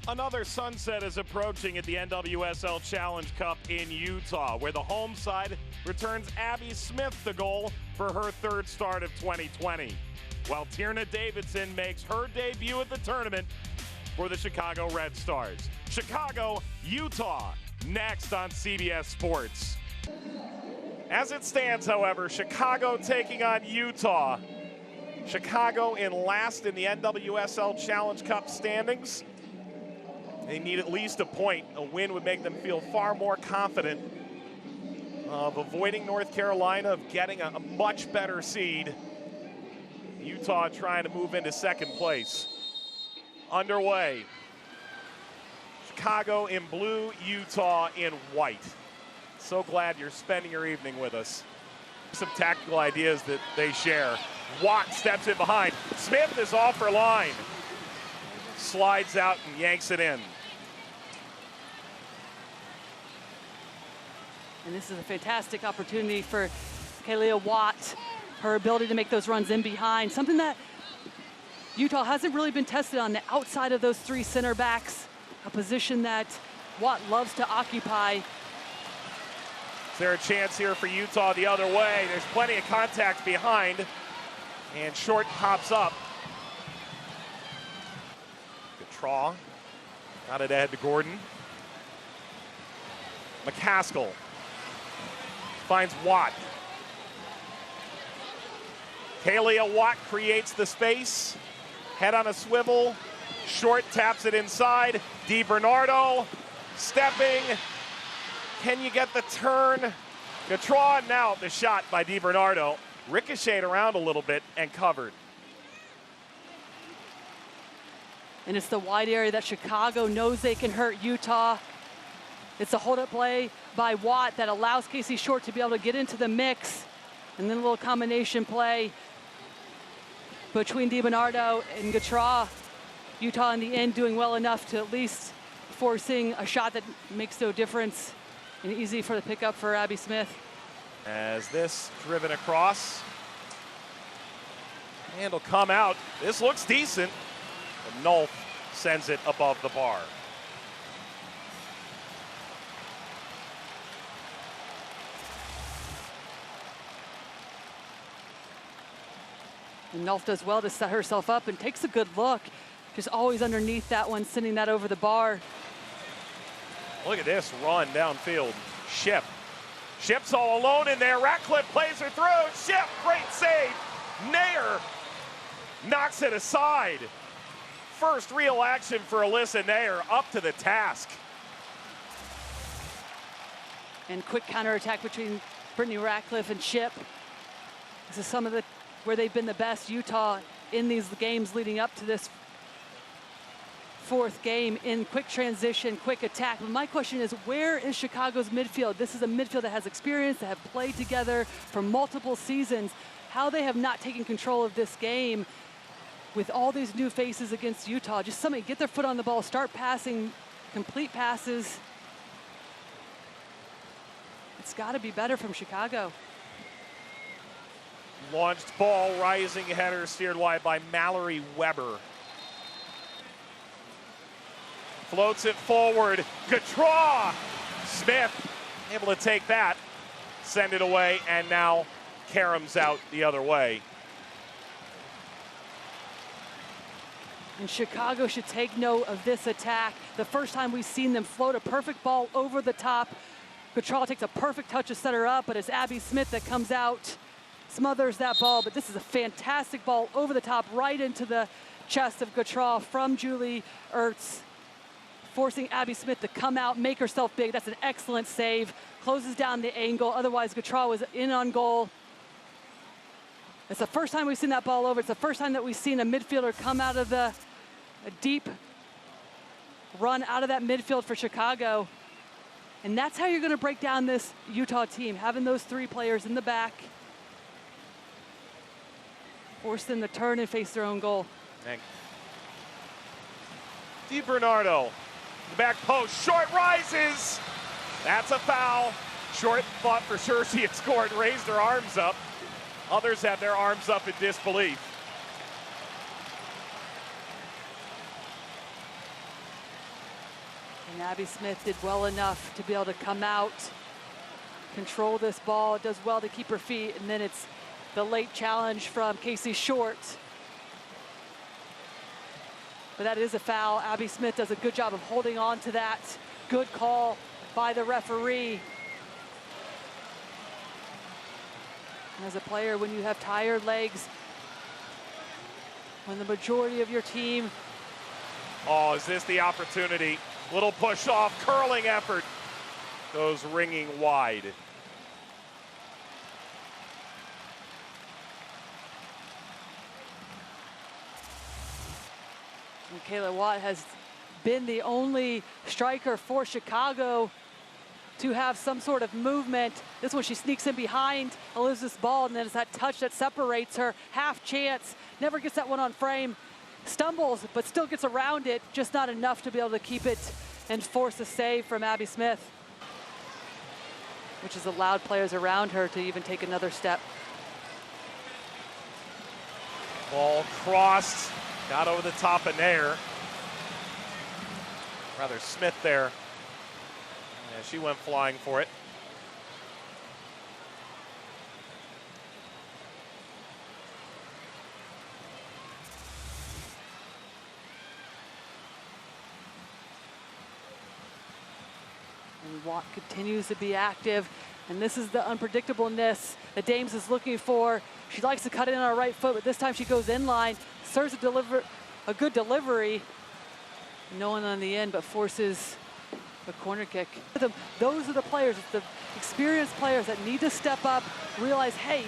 Another sunset is approaching at the NWSL Challenge Cup in Utah, where the home side returns Abby Smith to goal for her third start of 2020, while Tierna Davidson makes her debut at the tournament for the Chicago Red Stars. Chicago, Utah, next on CBS Sports. As it stands, however, Chicago taking on Utah. Chicago in last in the NWSL Challenge Cup standings. They need at least a point. A win would make them feel far more confident of avoiding North Carolina, of getting a much better seed. Utah trying to move into second place. Underway. Chicago in blue, Utah in white. So glad you're spending your evening with us. Some tactical ideas that they share. Watt steps in behind. Smith is off her line. Slides out and yanks it in. And this is a fantastic opportunity for Kalia Watt. Her ability to make those runs in behind. Something that Utah hasn't really been tested on, the outside of those three center backs. A position that Watt loves to occupy. Is there a chance here for Utah the other way? There's plenty of contact behind. And Short pops up. Gautreau got it ahead to Gordon. McCaskill finds Watt. Kalia Watt creates the space. Head on a swivel. Short taps it inside. DiBernardo stepping. Can you get the turn? Gautreau, now the shot by DiBernardo. Ricocheted around a little bit and covered. And it's the wide area that Chicago knows they can hurt Utah. It's a hold-up play by Watt that allows Casey Short to be able to get into the mix. And then a little combination play between DiBernardo and Gautreau. Utah in the end doing well enough to at least forcing a shot that makes no difference, and easy for the pickup for Abby Smith. As this driven across, and will come out. This looks decent, but Nolf sends it above the bar. And Nolf does well to set herself up and takes a good look. Just always underneath that one, sending that over the bar. Look at this run downfield. Ship's all alone in there. Ratcliffe plays her through. Ship, great save. Nair knocks it aside. First real action for Alyssa Nair, up to the task. And quick counterattack between Brittany Ratcliffe and Ship. This is some of where they've been the best, Utah, in these games leading up to this fourth game, in quick transition, quick attack. But my question is, where is Chicago's midfield? This is a midfield that has experience, that have played together for multiple seasons. How they have not taken control of this game with all these new faces against Utah. Just somebody get their foot on the ball, start passing, complete passes. It's got to be better from Chicago. Launched ball, rising header, steered wide by Mallory Weber. Floats it forward. Gautreau! Smith able to take that, send it away, and now Karam's out the other way. And Chicago should take note of this attack. The first time we've seen them float a perfect ball over the top. Gautreau takes a perfect touch to set her up, but it's Abby Smith that comes out, smothers that ball. But this is a fantastic ball over the top, right into the chest of Gautreau from Julie Ertz, forcing Abby Smith to come out, make herself big. That's an excellent save. Closes down the angle. Otherwise, Gautreau was in on goal. It's the first time we've seen that ball over. It's the first time that we've seen a midfielder come out of a deep run out of that midfield for Chicago. And that's how you're going to break down this Utah team, having those three players in the back. Force them to turn and face their own goal. DiBernardo. The back post, Short rises. That's a foul. Short thought for sure she had scored, raised her arms up. Others have their arms up in disbelief. And Abby Smith did well enough to be able to come out, control this ball, does well to keep her feet, and then it's the late challenge from Casey Short. But that is a foul. Abby Smith does a good job of holding on to that. Good call by the referee. And as a player, when you have tired legs, when the majority of your team... Oh, is this the opportunity? Little push off, curling effort. Goes ringing wide. Kayla Watt has been the only striker for Chicago to have some sort of movement. This one, she sneaks in behind Elizabeth's ball, and then it's that touch that separates her. Half chance, never gets that one on frame. Stumbles, but still gets around it, just not enough to be able to keep it and force a save from Abby Smith, which has allowed players around her to even take another step. Ball crossed, got over the top of Nair. Rather Smith there. Yeah, she went flying for it. And Watt continues to be active, and this is the unpredictableness that Dames is looking for. She likes to cut in on her right foot, but this time she goes in line, serves a good delivery. No one on the end, but forces a corner kick. Those are the players, the experienced players that need to step up, realize, hey,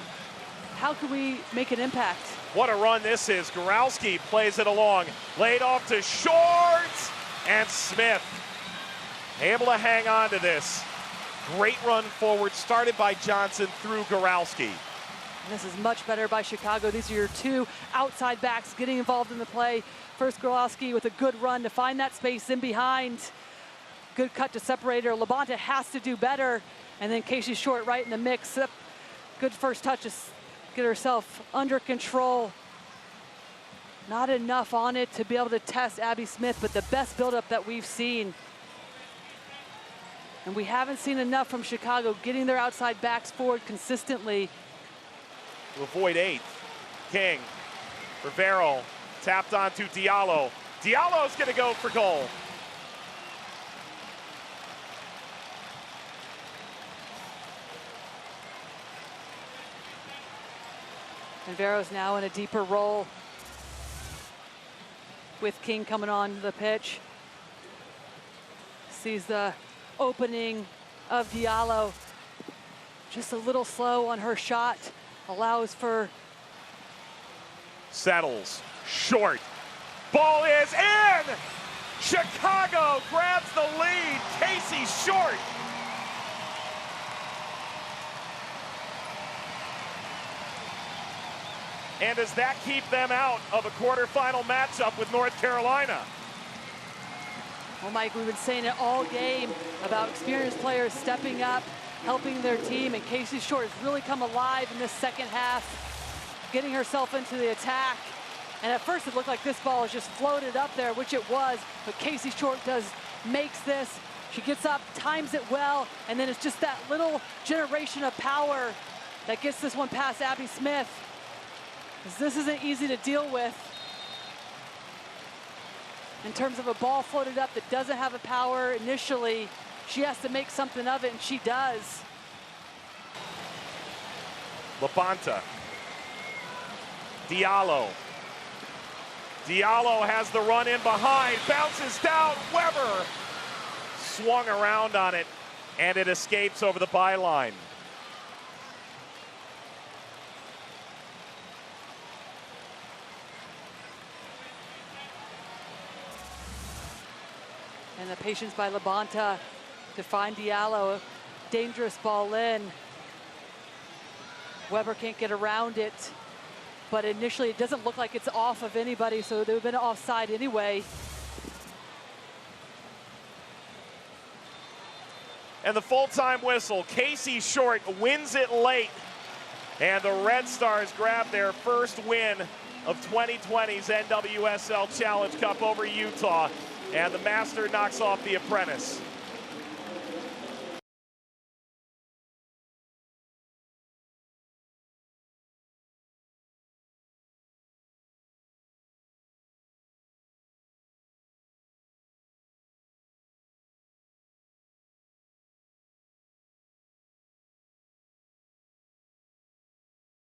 how can we make an impact? What a run this is. Goralski plays it along, laid off to Short, and Smith able to hang on to this. Great run forward, started by Johnson through Goralski. And this is much better by Chicago. These are your two outside backs getting involved in the play. First, Goralski with a good run to find that space in behind. Good cut to separate her. Labonte has to do better. And then Casey Short right in the mix. Good first touch to get herself under control. Not enough on it to be able to test Abby Smith, but the best buildup that we've seen. And we haven't seen enough from Chicago getting their outside backs forward consistently. To avoid eighth. King, Rivero, tapped onto Diallo. Diallo's gonna go for goal. And Vero's now in a deeper role with King coming on the pitch. Sees the opening of Diallo. Just a little slow on her shot. Allows for... Settles, Short. Ball is in! Chicago grabs the lead. Casey Short. And does that keep them out of a quarterfinal matchup with North Carolina? Well, Mike, we've been saying it all game about experienced players stepping up, helping their team, and Casey Short has really come alive in this second half, getting herself into the attack. And at first it looked like this ball was just floated up there, which it was, but Casey Short makes this. She gets up, times it well, and then it's just that little generation of power that gets this one past Abby Smith. Because this isn't easy to deal with in terms of a ball floated up that doesn't have a power initially. She has to make something of it, and she does. Labonte. Diallo. Diallo has the run in behind, bounces down, Weber swung around on it, and it escapes over the byline. And the patience by Labonte to find Diallo. Dangerous ball in. Weber can't get around it. But initially, it doesn't look like it's off of anybody, so they would have been offside anyway. And the full-time whistle, Casey Short wins it late. And the Red Stars grab their first win of 2020's NWSL Challenge Cup over Utah. And the master knocks off the apprentice.